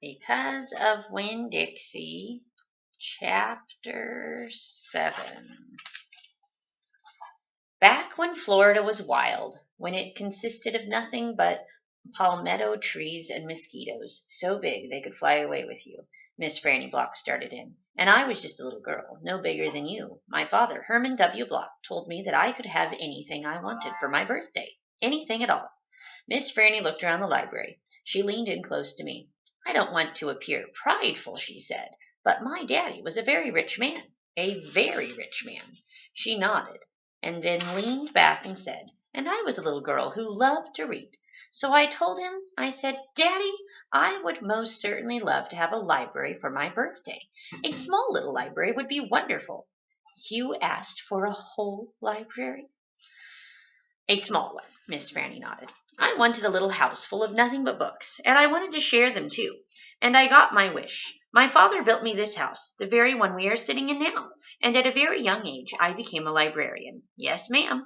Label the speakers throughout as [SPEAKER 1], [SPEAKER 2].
[SPEAKER 1] Because of Winn, Dixie, Chapter 7. Back when Florida was wild, when it consisted of nothing but palmetto trees and mosquitoes, so big they could fly away with you, Miss Franny Block started in. And I was just a little girl, no bigger than you. My father, Herman W. Block, told me that I could have anything I wanted for my birthday. Anything at all. Miss Franny looked around the library. She leaned in close to me. I don't want to appear prideful, she said, but my daddy was a very rich man. A very rich man. She nodded, and then leaned back and said, and I was a little girl who loved to read. So I told him, I said, Daddy, I would most certainly love to have a library for my birthday. A small little library would be wonderful. You asked for a whole library? A small one, Miss Franny nodded. I wanted a little house full of nothing but books, and I wanted to share them too. And I got my wish. My father built me this house, the very one we are sitting in now, and at a very young age I became a librarian. Yes, ma'am.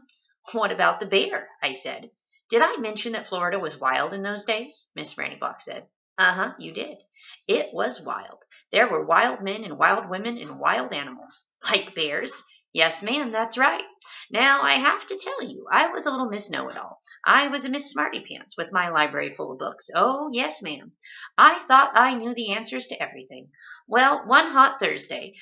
[SPEAKER 1] What about the bear? I said. Did I mention that Florida was wild in those days? Miss Franny Block said. Uh-huh, you did. It was wild. There were wild men and wild women and wild animals. Like bears? Yes, ma'am, that's right. Now, I have to tell you, I was a little Miss Know-it-all. I was a Miss Smarty-Pants with my library full of books. Oh, yes, ma'am. I thought I knew the answers to everything. Well, one hot Thursday,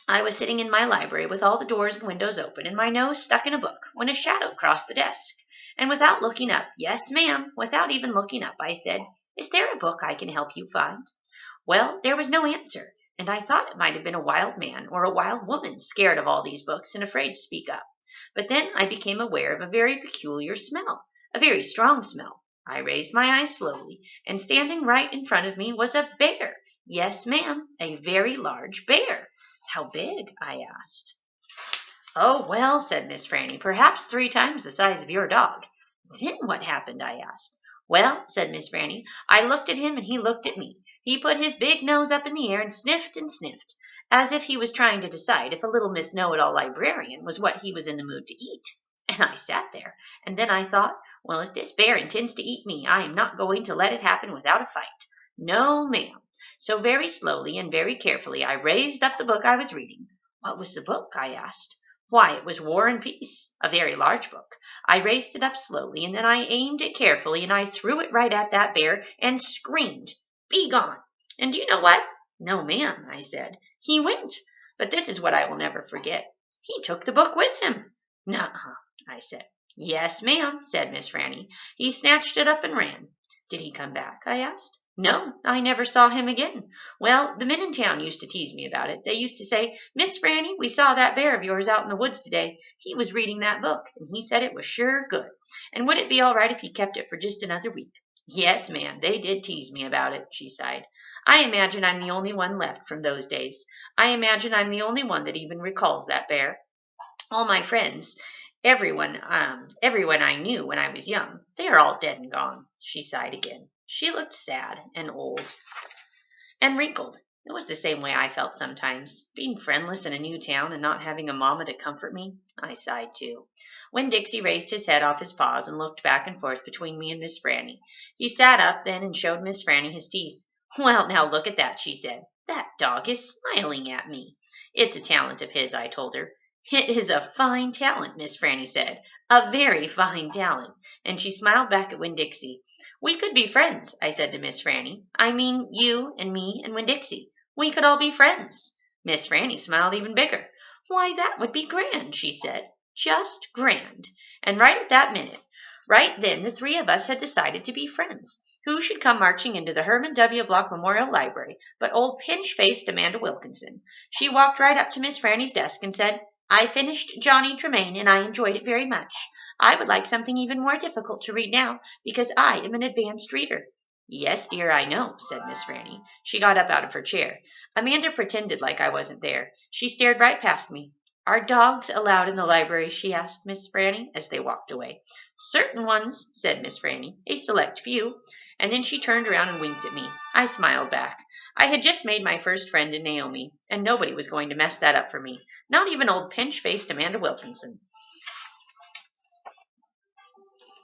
[SPEAKER 1] I was sitting in my library with all the doors and windows open and my nose stuck in a book when a shadow crossed the desk. And without looking up, yes, ma'am, without even looking up, I said, Is there a book I can help you find? Well, there was no answer, and I thought it might have been a wild man or a wild woman scared of all these books and afraid to speak up. But then I became aware of a very peculiar smell, a very strong smell. I raised my eyes slowly, and standing right in front of me was a bear. Yes, ma'am, a very large bear. How big? I asked. Oh, well, said Miss Franny, perhaps 3 times the size of your dog. Then what happened? I asked. Well, said Miss Franny, I looked at him and he looked at me. He put his big nose up in the air and sniffed, as if he was trying to decide if a little Miss Know-it-all librarian was what he was in the mood to eat. And I sat there, and then I thought, well, if this bear intends to eat me, I am not going to let it happen without a fight. No, ma'am. So very slowly and very carefully I raised up the book I was reading. What was the book? I asked. Why, it was War and Peace, a very large book. I raised it up slowly, and then I aimed it carefully, and I threw it right at that bear and screamed, Be gone! And do you know what? No, ma'am, I said. He went. But this is what I will never forget. He took the book with him. Nuh-uh, I said. Yes, ma'am, said Miss Franny. He snatched it up and ran. Did he come back? I asked. No, I never saw him again. Well, the men in town used to tease me about it. They used to say, Miss Franny, we saw that bear of yours out in the woods today. He was reading that book, and he said it was sure good. And would it be all right if he kept it for just another week? Yes, ma'am, they did tease me about it, she sighed. I imagine I'm the only one left from those days. I imagine I'm the only one that even recalls that bear. All my friends, everyone I knew when I was young, they are all dead and gone. She sighed again. She looked sad and old and wrinkled. It was the same way I felt sometimes, being friendless in a new town and not having a mamma to comfort me. I sighed too. When Dixie raised his head off his paws and looked back and forth between me and Miss Franny, he sat up then and showed Miss Franny his teeth. Well, now look at that, she said. That dog is smiling at me. It's a talent of his, I told her. It is a fine talent, Miss Franny said. A very fine talent. And she smiled back at Winn-Dixie. We could be friends, I said to Miss Franny. I mean you and me and Winn-Dixie. We could all be friends. Miss Franny smiled even bigger. Why, that would be grand, she said. Just grand. And right at that minute, right then, the 3 of us had decided to be friends. Who should come marching into the Herman W. Block Memorial Library but old pinch-faced Amanda Wilkinson. She walked right up to Miss Franny's desk and said, I finished Johnny Tremaine, and I enjoyed it very much. I would like something even more difficult to read now, because I am an advanced reader. Yes, dear, I know, said Miss Franny. She got up out of her chair. Amanda pretended like I wasn't there. She stared right past me. Are dogs allowed in the library? She asked Miss Franny as they walked away. Certain ones, said Miss Franny, a select few. And then she turned around and winked at me. I smiled back. I had just made my first friend in Naomi, and nobody was going to mess that up for me, not even old pinch-faced Amanda Wilkinson.